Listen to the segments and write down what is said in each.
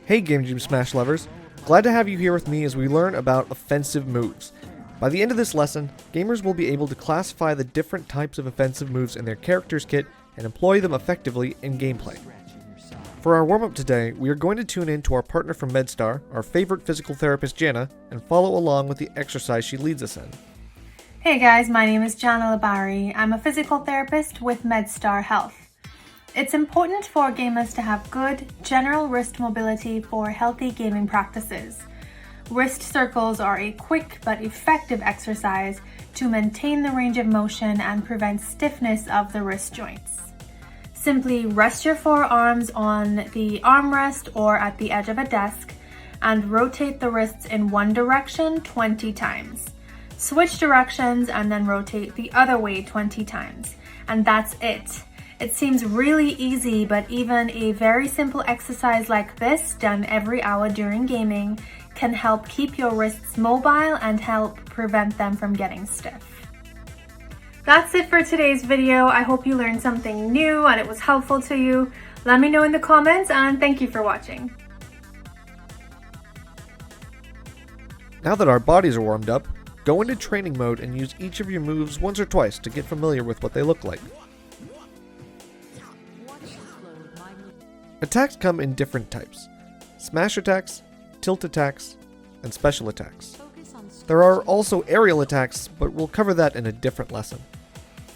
Hey Game Jam Smash lovers, glad to have you here with me as we learn about offensive moves. By the end of this lesson, gamers will be able to classify the different types of offensive moves in their character's kit and employ them effectively in gameplay. For our warm-up today, we are going to tune in to our partner from MedStar, our favorite physical therapist Jana, and follow along with the exercise she leads us in. Hey guys, my name is Jana Labari. I'm a physical therapist with MedStar Health. It's important for gamers to have good, general wrist mobility for healthy gaming practices. Wrist circles are a quick but effective exercise to maintain the range of motion and prevent stiffness of the wrist joints. Simply rest your forearms on the armrest or at the edge of a desk and rotate the wrists in one direction 20 times. Switch directions and then rotate the other way 20 times. And that's it. It seems really easy, but even a very simple exercise like this, done every hour during gaming, can help keep your wrists mobile and help prevent them from getting stiff. That's it for today's video. I hope you learned something new and it was helpful to you. Let me know in the comments, and thank you for watching. Now that our bodies are warmed up, go into training mode and use each of your moves once or twice to get familiar with what they look like. Attacks come in different types: smash attacks, tilt attacks, and special attacks. There are also aerial attacks, but we'll cover that in a different lesson.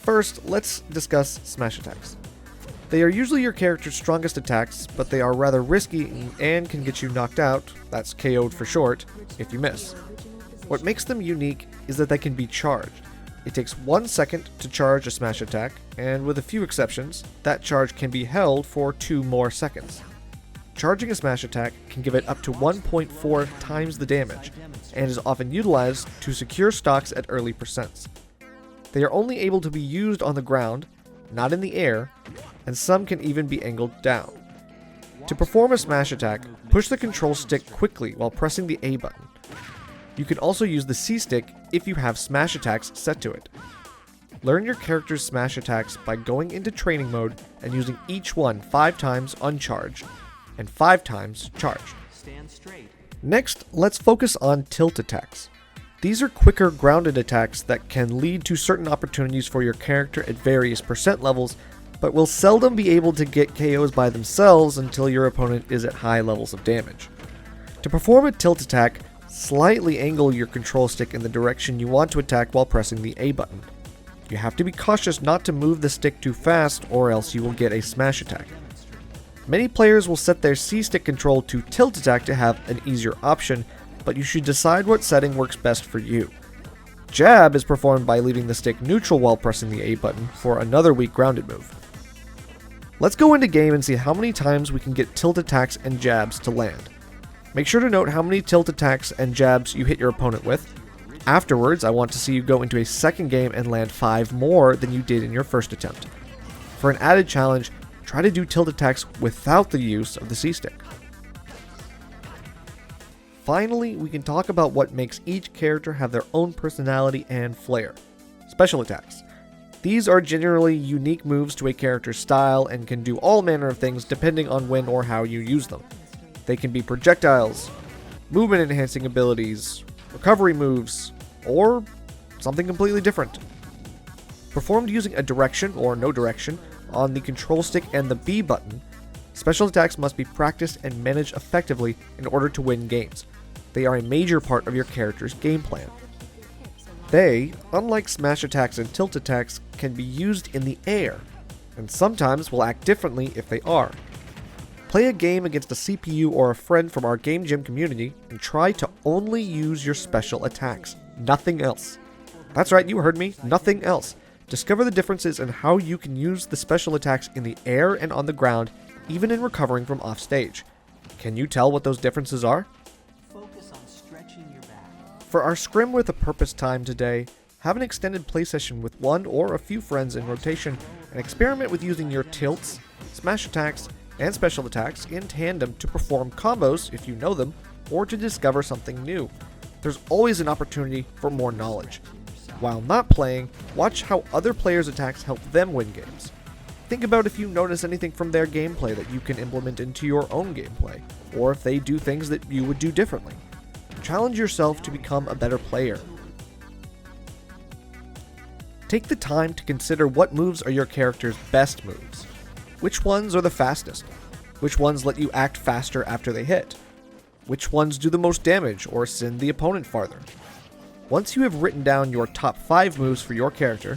First, let's discuss smash attacks. They are usually your character's strongest attacks, but they are rather risky and can get you knocked out, that's KO'd for short, if you miss. What makes them unique is that they can be charged. It takes 1 second to charge a smash attack, and with a few exceptions, that charge can be held for 2 more seconds. Charging a smash attack can give it up to 1.4 times the damage, and is often utilized to secure stocks at early percents. They are only able to be used on the ground, not in the air, and some can even be angled down. To perform a smash attack, push the control stick quickly while pressing the A button. You can also use the C stick if you have smash attacks set to it. Learn your character's smash attacks by going into training mode and using each one 5 times uncharged and 5 times charged. Next, let's focus on tilt attacks. These are quicker grounded attacks that can lead to certain opportunities for your character at various percent levels, but will seldom be able to get KOs by themselves until your opponent is at high levels of damage. To perform a tilt attack, slightly angle your control stick in the direction you want to attack while pressing the A button. You have to be cautious not to move the stick too fast, or else you will get a smash attack. Many players will set their C stick control to tilt attack to have an easier option, but you should decide what setting works best for you. Jab is performed by leaving the stick neutral while pressing the A button for another weak grounded move. Let's go into game and see how many times we can get tilt attacks and jabs to land. Make sure to note how many tilt attacks and jabs you hit your opponent with. Afterwards, I want to see you go into a second game and land 5 more than you did in your first attempt. For an added challenge, try to do tilt attacks without the use of the C stick. Finally, we can talk about what makes each character have their own personality and flair. Special attacks. These are generally unique moves to a character's style and can do all manner of things depending on when or how you use them. They can be projectiles, movement enhancing abilities, recovery moves, or something completely different. Performed using a direction or no direction on the control stick and the B button, special attacks must be practiced and managed effectively in order to win games. They are a major part of your character's game plan. They, unlike smash attacks and tilt attacks, can be used in the air, and sometimes will act differently if they are. Play a game against a CPU or a friend from our Game Jam community and try to only use your special attacks. Nothing else. That's right, you heard me. Nothing else. Discover the differences in how you can use the special attacks in the air and on the ground, even in recovering from offstage. Can you tell what those differences are? Focus on stretching your back. For our Scrim with a Purpose time today, have an extended play session with one or a few friends in rotation and experiment with using your tilts, smash attacks, and special attacks in tandem to perform combos if you know them, or to discover something new. There's always an opportunity for more knowledge. While not playing, watch how other players' attacks help them win games. Think about if you notice anything from their gameplay that you can implement into your own gameplay, or if they do things that you would do differently. Challenge yourself to become a better player. Take the time to consider what moves are your character's best moves. Which ones are the fastest? Which ones let you act faster after they hit? Which ones do the most damage or send the opponent farther? Once you have written down your top 5 moves for your character,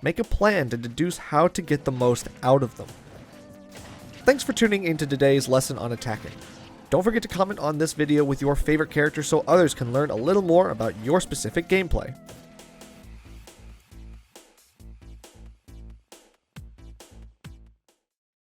make a plan to deduce how to get the most out of them. Thanks for tuning into today's lesson on attacking. Don't forget to comment on this video with your favorite character so others can learn a little more about your specific gameplay.